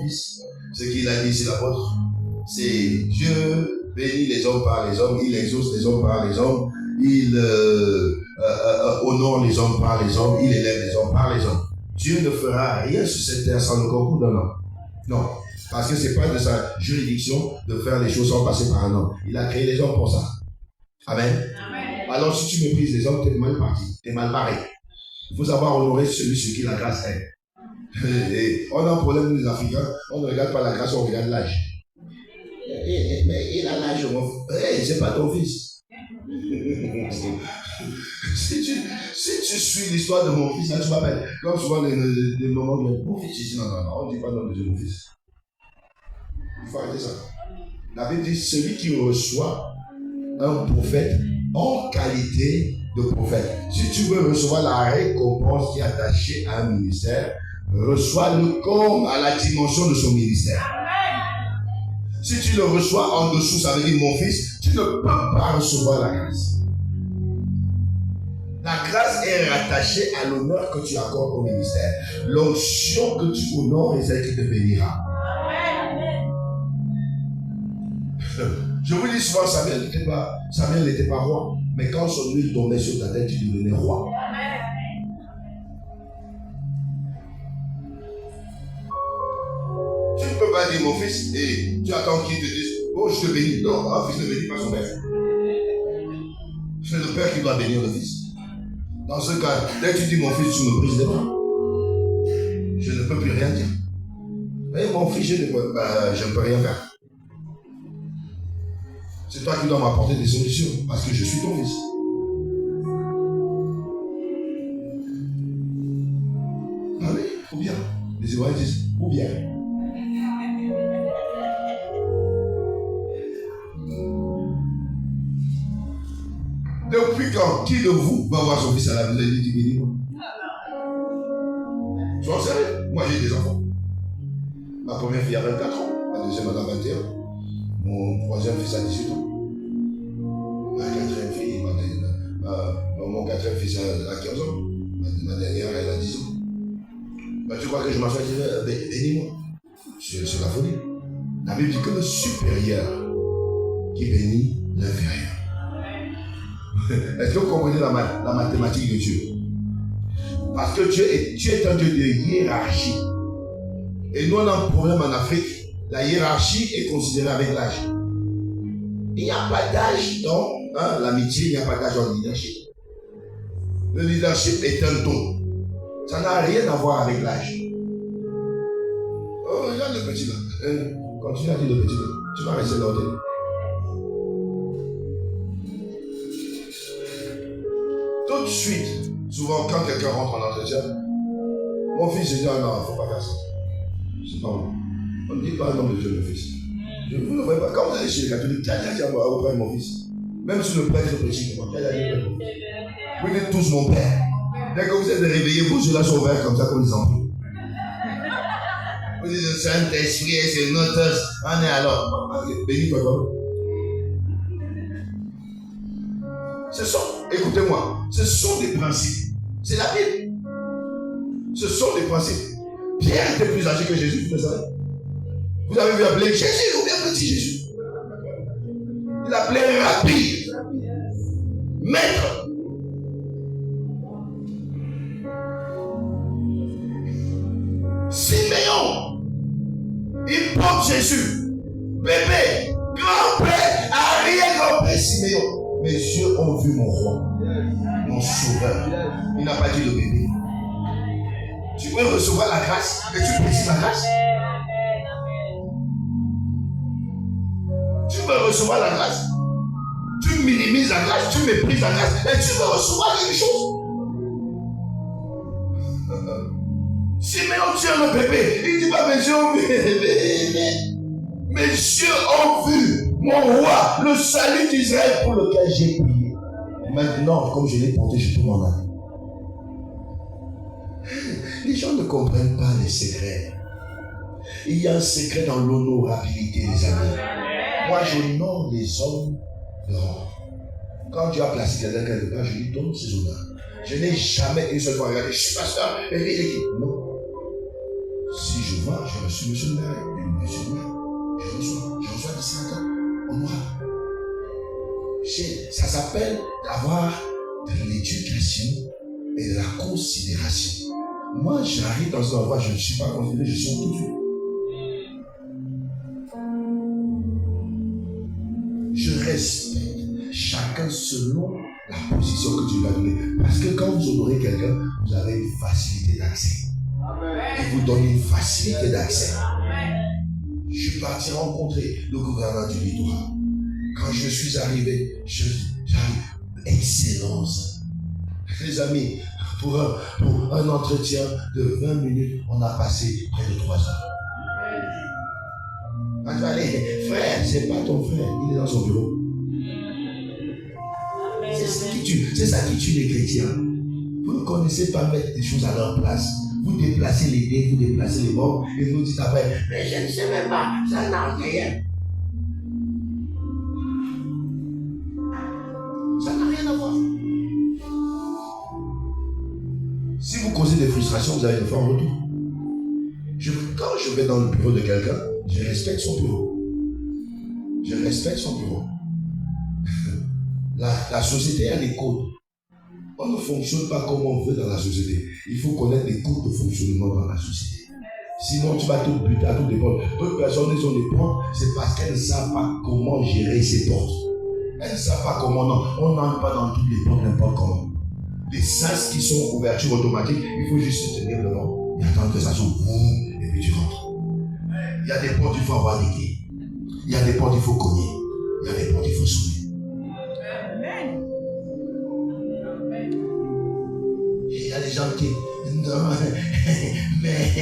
fils. Ce qu'il a dit ici, l'apôtre, c'est Dieu bénit les hommes par les hommes, il exauce les hommes par les hommes, il honore les hommes par les hommes, il élève les hommes par les hommes. Dieu ne fera rien sur cette terre sans le concours d'un homme. Non, parce que ce n'est pas de sa juridiction de faire les choses sans passer par un homme. Il a créé les hommes pour ça. Amen. Amen. Alors si tu méprises les hommes, tu es mal parti, tu es mal barré. Il faut savoir honorer celui sur qui la grâce est. Et on a un problème, nous les Africains, on ne regarde pas la grâce, on regarde l'âge. Mais il a l'âge, c'est pas ton fils. Si tu suis l'histoire de mon fils, là tu m'appelles. Comme souvent les moments de mon fils ici, non, on ne dit pas non de mon fils. Il faut arrêter ça. La Bible dit celui qui reçoit un prophète en qualité de prophète. Si tu veux recevoir la récompense qui est attachée à un ministère, reçois-le comme à la dimension de son ministère. Si tu le reçois en dessous, ça veut dire mon fils, tu ne peux pas recevoir la grâce. La grâce est rattachée à l'honneur que tu accordes au ministère. L'onction que tu honores est celle qui te bénira. Je vous dis souvent, Samuel n'était pas roi, mais quand son huile tombait sur ta tête, tu devenais roi. Tu ne peux pas dire mon fils et tu attends qu'il te dise oh je te bénis. Non, un fils ne bénit pas son père. C'est le père qui doit bénir le fils. Dans ce cas, dès que tu dis mon fils, tu me brises les mains. Je ne peux plus rien dire. Mais mon fils, je ne peux rien faire. C'est toi qui dois m'apporter des solutions parce que je suis ton fils. Ah oui, ou bien. Les Hébreux disent ou bien. Depuis quand, qui de vous va voir son fils à la maison et dit bénis-moi? Sois sérieux, moi j'ai des enfants. Ma première fille a 24 ans, ma deuxième elle a 21, mon troisième fils a 18 ans. Ma quatrième fille, mon quatrième fils a 15 ans. Ma dernière elle a 10 ans. Ben, tu crois que je m'assois et dis bénis-moi? C'est la folie. La Bible dit que le supérieur qui bénit l'inférieur. Est-ce que vous comprenez la mathématique de Dieu? Parce que Dieu est un Dieu de hiérarchie. Et nous, on a un problème en Afrique. La hiérarchie est considérée avec l'âge. Il n'y a pas d'âge dans l'amitié, il n'y a pas d'âge dans le leadership. Le leadership est un don. Ça n'a rien à voir avec l'âge. Oh, regarde le petit là. Continue à dire le petit là. Tu vas rester là. Tout de suite, souvent quand quelqu'un rentre en entretien, mon fils, je dis ah non, il ne faut pas faire ça. C'est pas bon. On ne dit pas non de Dieu, mon fils. Vous ne voyez pas. Quand vous allez chez les catholiques, tiens, auprès de mon fils. Même si le prêtre est petit, vous dites tous mon père. Dès que vous êtes réveillés, vos yeux là sont ouverts comme ça, comme des enfants. Vous dites le Saint-Esprit, c'est notre. On est alors. Bénis-toi toi. Écoutez-moi, ce sont des principes. C'est la Bible. Ce sont des principes. Pierre était plus âgé que Jésus, vous le savez. Vous avez vu appeler Jésus ou bien petit Jésus? Il appelait Rabbi, maître. Siméon, il porte Jésus, bébé, grand-père, arrière-grand-père Siméon. Mes yeux ont vu mon roi, mon sauveur. Il n'a pas dit le bébé. Tu veux recevoir la grâce et tu précises la grâce. Tu veux recevoir la grâce, tu minimises la grâce, tu méprises la grâce et tu veux recevoir quelque chose. Siméon tient le bébé, il dit pas mes yeux ont vu bébé. Mes yeux ont vu mon roi, le salut d'Israël pour lequel j'ai prié. Maintenant, comme je l'ai porté, je peux m'en aller. Les gens ne comprennent pas les secrets. Il y a un secret dans l'honorabilité, les amis. Moi, j'honore les hommes de rang. Quand Dieu a placé quelqu'un quelque part, je lui donne ses honneurs. Je n'ai jamais une seule fois regardé, je suis pasteur, et non. Si je vois, j'ai reçu monsieur le maire, monsieur le maire, je reçois des sénateurs honorables. Ça s'appelle d'avoir de l'éducation et de la considération. Moi, j'arrive dans un endroit, je ne suis pas considéré, je sors tout de suite. Je respecte chacun selon la position que Dieu lui a donnée. Parce que quand vous honorez quelqu'un, vous avez une facilité d'accès. Et vous donnez une facilité d'accès. Je suis parti rencontrer le gouverneur du littoral. Quand je suis arrivé, j'arrive, excellence. Les amis, pour un entretien de 20 minutes, on a passé près de 3 heures. Allez, frère, c'est pas ton frère, il est dans son bureau. C'est ça qui tue les chrétiens. Vous ne connaissez pas mettre des choses à leur place. Vous déplacez les dés, vous déplacez les morts, et vous dites après, mais je ne sais même pas, ça n'a rien. Ça n'a rien à voir. Si vous causez des frustrations, vous allez le faire en retour. Quand je vais dans le bureau de quelqu'un, je respecte son bureau. Je respecte son bureau. La société a des codes. On ne fonctionne pas comme on veut dans la société. Il faut connaître les codes de fonctionnement dans la société. Sinon, tu vas tout buter à tout dépendre. D'autres personnes ont des portes, c'est parce qu'elles ne savent pas comment gérer ces portes. Elles ne savent pas comment. Non, on n'entre pas dans toutes les portes n'importe comment. Les sas qui sont ouverture automatique, il faut juste se tenir devant et attendre que ça s'ouvre. Et puis tu rentres. Il y a des portes, il faut avoir des clés. Il y a des portes, il faut cogner. Il y a des portes, il faut sonner. Et il y a des gens qui... Non,